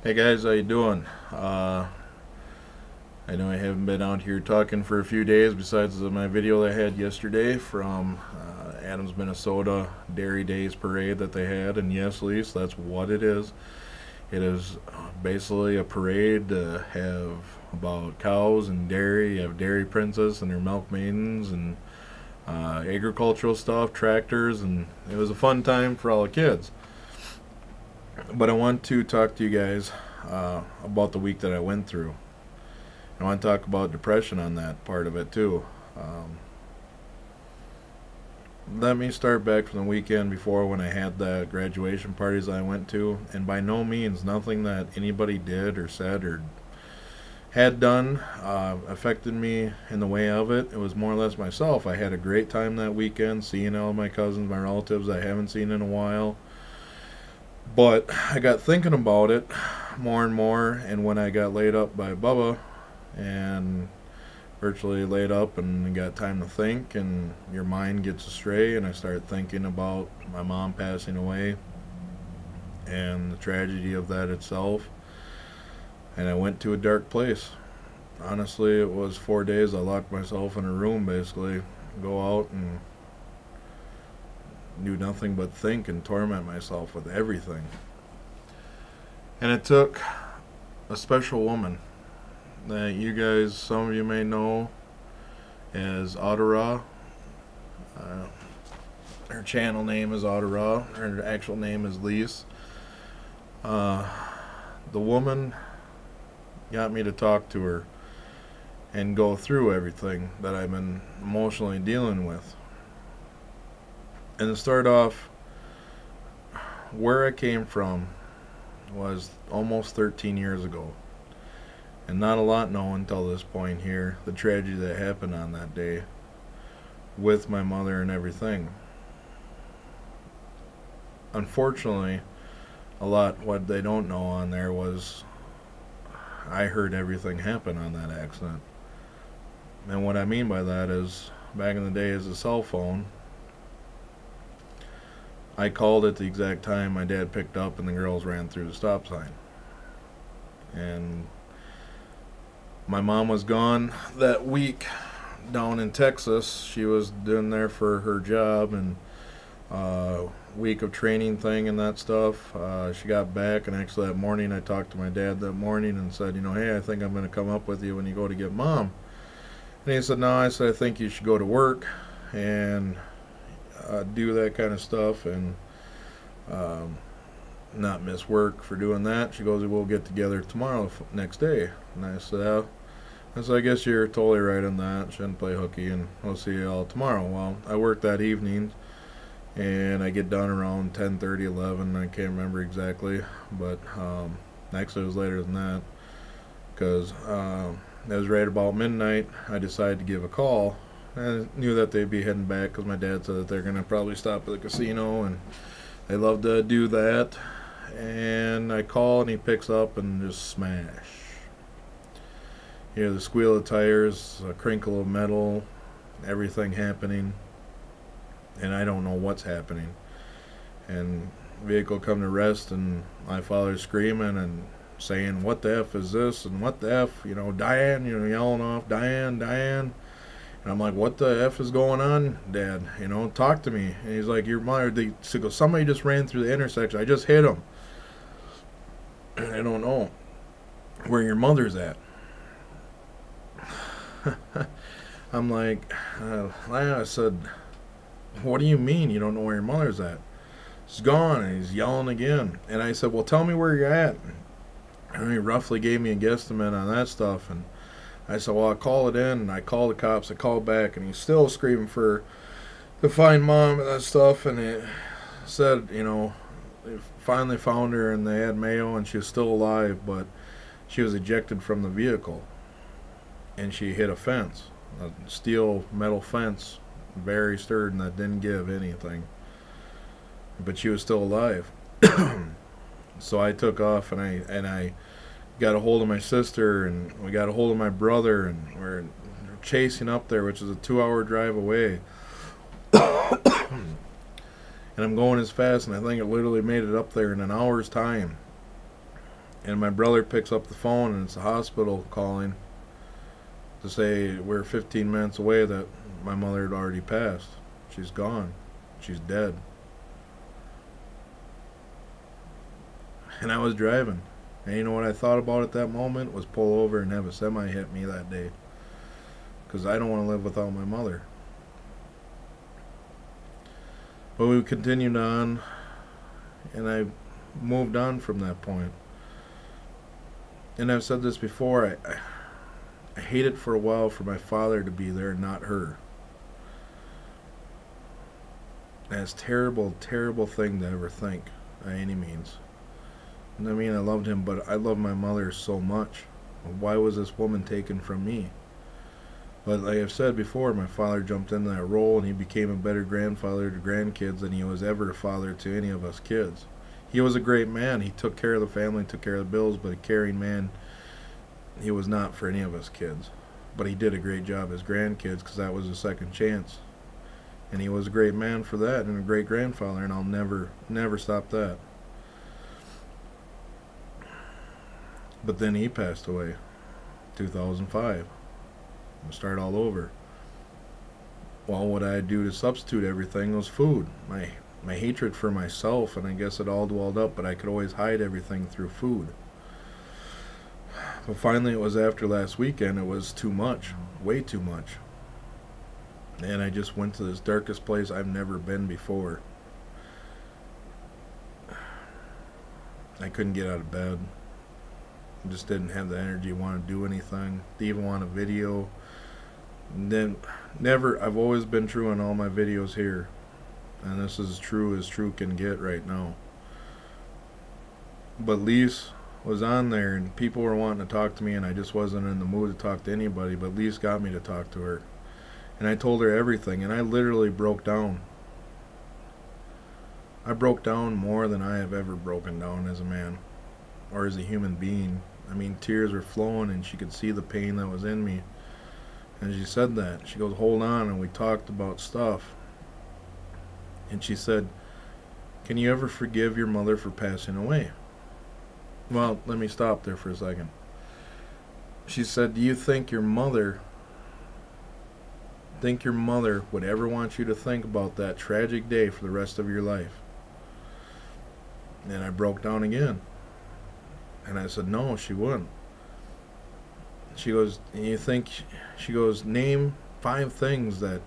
Hey guys, how you doing? I know I haven't been out here talking for a few days besides my video I had yesterday from Adams, Minnesota Dairy Days parade that they had. And yes, Lise, that's what it is. It is basically a parade to have about cows and dairy. You have dairy princess and her milk maidens and agricultural stuff, tractors, and it was a fun time for all the kids. But I want to talk to you guys about the week that I went through. I want to talk about depression on that part of it too. Um, Let me start back from the weekend before when I had the graduation parties I went to, and by no means nothing that anybody did or said or had done affected me in the way of it. It was more or less myself. I had a great time that weekend seeing all my cousins, my relatives I haven't seen in a while. But I got thinking about it more and more, and when I got laid up by Bubba and virtually laid up and got time to think, and your mind gets astray, and I started thinking about my mom passing away and the tragedy of that itself, and I went to a dark place. Honestly, it was 4 days I locked myself in a room, basically go out and do nothing but think and torment myself with everything. And it took a special woman that you guys, some of you may know as OttaRAW. Uh, her channel name is OttaRAW. Her actual name is Lise. Uh, the woman got me to talk to her and go through everything that I've been emotionally dealing with. And to start off, where I came from was almost 13 years ago. And not a lot known until this point here, the tragedy that happened on that day with my mother and everything. Unfortunately, a lot what they don't know on there was I heard everything happen on that accident. And what I mean by that is, back in the day as a cell phone, I called at the exact time my dad picked up and the girls ran through the stop sign. And my mom was gone that week down in Texas. She was doing there for her job and week of training thing and that stuff. She got back, and actually that morning I talked to my dad that morning and said, hey, I think I'm going to come up with you when you go to get mom. And he said, no. I said, I think you should go to work and do that kind of stuff and not miss work for doing that. She goes, we'll get together tomorrow, next day. And I said, I guess you're totally right on that. Shouldn't play hooky, and we'll see you all tomorrow. Well, I worked that evening, and I get done around 10:30, 11. I can't remember exactly, but actually it was later than that, because it was right about midnight. I decided to give a call. I knew that they'd be heading back because my dad said that they're going to probably stop at the casino, and they love to do that. And I call, and he picks up, and just smash. You hear the squeal of tires, a crinkle of metal, everything happening, and I don't know what's happening. And vehicle come to rest, and my father's screaming and saying, what the F is this, and what the F, Diane, yelling off, Diane, Diane. And I'm like, what the F is going on, Dad? Talk to me. And he's like, your mother, somebody just ran through the intersection. I just hit him. And I don't know where your mother's at. I'm like, I said, what do you mean you don't know where your mother's at? She's gone. And he's yelling again. And I said, well, tell me where you're at. And he roughly gave me a guesstimate on that stuff. And I said, well, I'll call it in. And I called the cops. I called back. And he's still screaming to find mom and that stuff. And it said, they finally found her, and they had Mayo, and she was still alive, but she was ejected from the vehicle. And she hit a fence, a steel metal fence, very sturdy, that didn't give anything. But she was still alive. So I took off, and I got a hold of my sister, and we got a hold of my brother, and we're chasing up there, which is a 2-hour drive away. And I'm going as fast, and I think it literally made it up there in an hour's time. And my brother picks up the phone, and it's the hospital calling to say we're 15 minutes away, that my mother had already passed. She's gone. She's dead. And I was driving. And you know what I thought about at that moment was pull over and have a semi hit me that day. Because I don't want to live without my mother. But we continued on, and I moved on from that point. And I've said this before, I hated for a while for my father to be there, not her. That's a terrible, terrible thing to ever think, by any means. And I mean, I loved him, but I love my mother so much. Why was this woman taken from me? But like I've said before, my father jumped into that role, and he became a better grandfather to grandkids than he was ever a father to any of us kids. He was a great man. He took care of the family, took care of the bills, but a caring man he was not for any of us kids. But he did a great job as grandkids, because that was a second chance. And he was a great man for that, and a great grandfather, and I'll never stop that. But then he passed away, 2005. Start all over. Well, what I do to substitute everything was food. My hatred for myself, and I guess it all dwelled up, but I could always hide everything through food. But finally, it was after last weekend, it was too much, way too much. And I just went to this darkest place I've never been before. I couldn't get out of bed. I just didn't have the energy to want to do anything, to even want a video. And then, I've always been true on all my videos here. And this is as true can get right now. But Lise was on there, and people were wanting to talk to me, and I just wasn't in the mood to talk to anybody. But Lise got me to talk to her. And I told her everything, and I literally broke down. I broke down more than I have ever broken down as a man, or as a human being. I mean, tears were flowing, and she could see the pain that was in me. And she said that. She goes, hold on, and we talked about stuff. And she said, can you ever forgive your mother for passing away? Well, let me stop there for a second. She said, do you think your mother would ever want you to think about that tragic day for the rest of your life? And I broke down again. And I said, no, she wouldn't. She goes, she goes, name 5 things that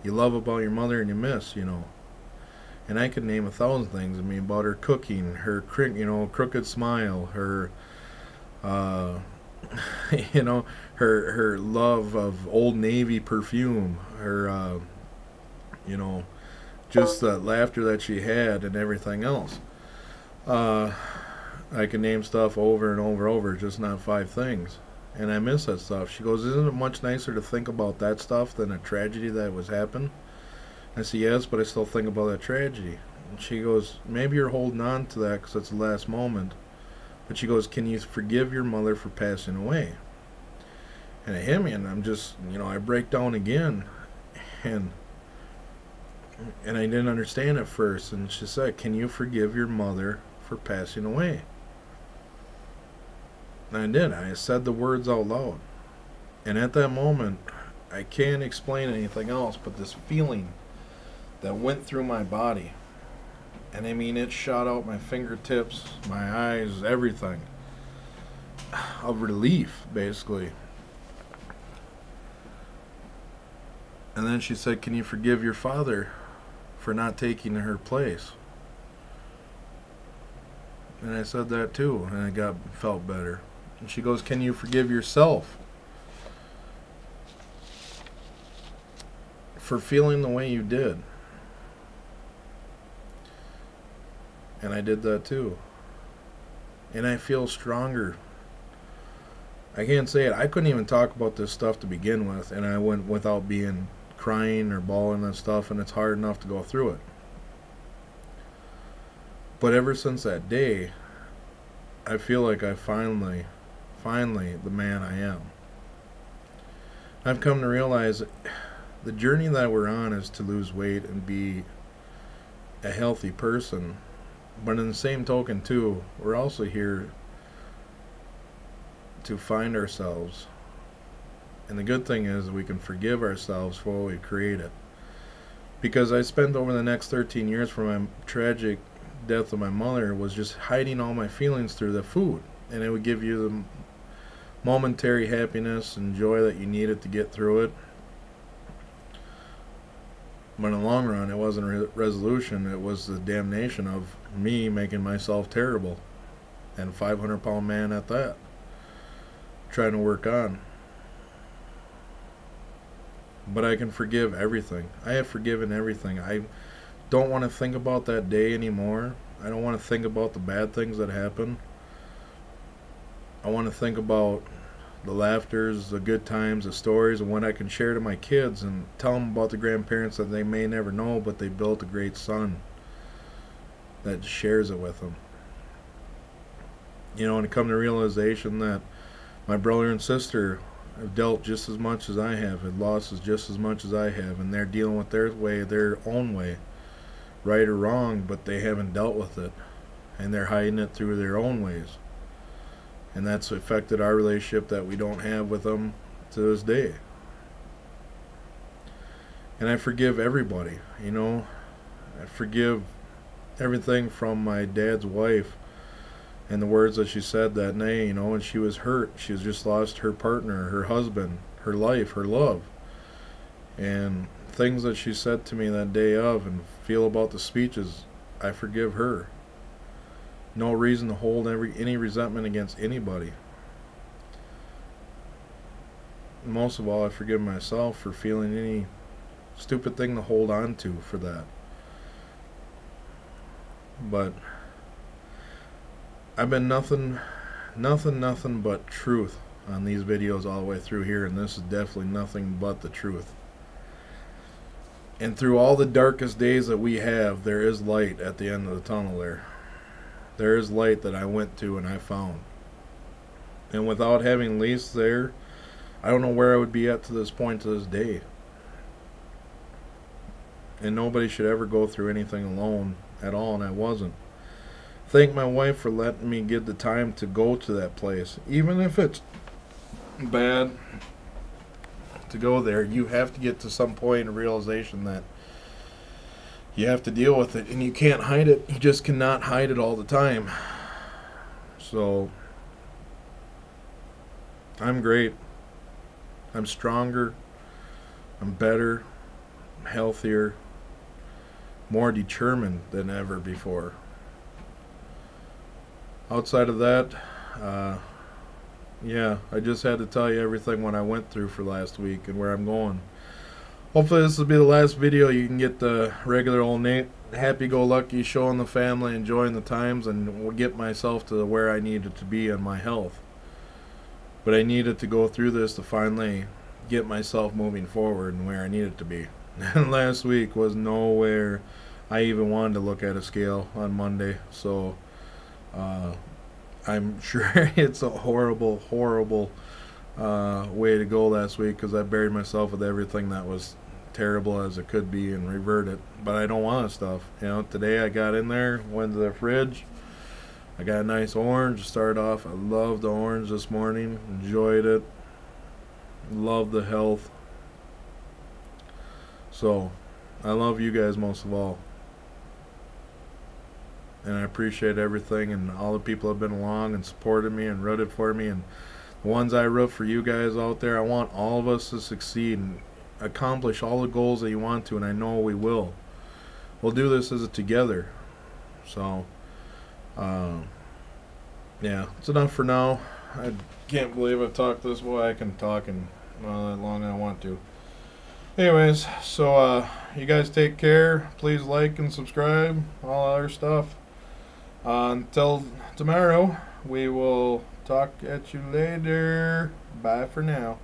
you love about your mother and you miss, And I could name 1,000 things. I mean, about her cooking, her, crooked smile, her, her love of Old Navy perfume, her, just the laughter that she had and everything else. I can name stuff over and over, just not 5 things. And I miss that stuff. She goes, isn't it much nicer to think about that stuff than a tragedy that was happened? I said, yes, but I still think about that tragedy. And she goes, maybe you're holding on to that because it's the last moment. But she goes, can you forgive your mother for passing away? And it hit me, and I'm just, I break down again. And I didn't understand at first. And she said, can you forgive your mother for passing away? And I did. I said the words out loud. And at that moment, I can't explain anything else but this feeling that went through my body. And I mean, it shot out my fingertips, my eyes, everything. Of relief, basically. And then she said, can you forgive your father for not taking her place? And I said that too, and I felt better. And she goes, can you forgive yourself for feeling the way you did? And I did that too. And I feel stronger. I can't say it. I couldn't even talk about this stuff to begin with, and I went without crying or bawling and stuff, and it's hard enough to go through it. But ever since that day, I feel like I finally the man I am. I've come to realize that the journey that we're on is to lose weight and be a healthy person. But in the same token too, we're also here to find ourselves. And the good thing is we can forgive ourselves for what we created. Because I spent over the next 13 years from my tragic death of my mother was just hiding all my feelings through the food. And it would give you the momentary happiness and joy that you needed to get through it. But in the long run, it wasn't a resolution. It was the damnation of me making myself terrible. And a 500-pound man at that. Trying to work on. But I can forgive everything. I have forgiven everything. I don't want to think about that day anymore. I don't want to think about the bad things that happened. I want to think about the laughters, the good times, the stories, and what I can share to my kids and tell them about the grandparents that they may never know, but they built a great son that shares it with them. You know, and to come to realization that my brother and sister have dealt just as much as I have lost just as much as I have, and they're dealing with their way, their own way, right or wrong, but they haven't dealt with it, and they're hiding it through their own ways. And that's affected our relationship that we don't have with them to this day. And I forgive everybody, you know. I forgive everything from my dad's wife and the words that she said that night, you know, and she was hurt. She has just lost her partner, her husband, her life, her love. And things that she said to me that day of and feel about the speeches, I forgive her. No reason to hold any resentment against anybody. Most of all, I forgive myself for feeling any stupid thing to hold on to for that. But I've been nothing but truth on these videos all the way through here, and this is definitely nothing but the truth. And through all the darkest days that we have, there is light at the end of the tunnel there. There is light that I went to and I found. And without having Lise there, I don't know where I would be at to this point to this day. And nobody should ever go through anything alone at all, and I wasn't. Thank my wife for letting me get the time to go to that place. Even if it's bad to go there, you have to get to some point of realization that you have to deal with it, and you can't hide it. You just cannot hide it all the time. So I'm great. I'm stronger. I'm better. I'm healthier. More determined than ever before. Outside of that, yeah, I just had to tell you everything what I went through for last week and where I'm going. Hopefully this will be the last video. You can get the regular old Nate happy-go-lucky, showing the family, enjoying the times, and we'll get myself to where I needed to be in my health. But I needed to go through this to finally get myself moving forward and where I needed to be. And last week was nowhere I even wanted to look at a scale on Monday. So I'm sure it's a horrible way to go last week, because I buried myself with everything that was terrible as it could be and revert it. But I don't want stuff. You know, today I got in there, went to the fridge. I got a nice orange to start off. I loved the orange this morning. Enjoyed it. Loved the health. So I love you guys most of all. And I appreciate everything and all the people that have been along and supported me and rooted for me, and the ones I root for you guys out there. I want all of us to succeed and accomplish all the goals that you want to, and I know we will. We'll do this as a together. So yeah, it's enough for now. I can't believe I've talked this way. I can talk and that long I want to. Anyways, so you guys take care. Please like and subscribe, all other stuff. Until tomorrow, we will talk at you later. Bye for now.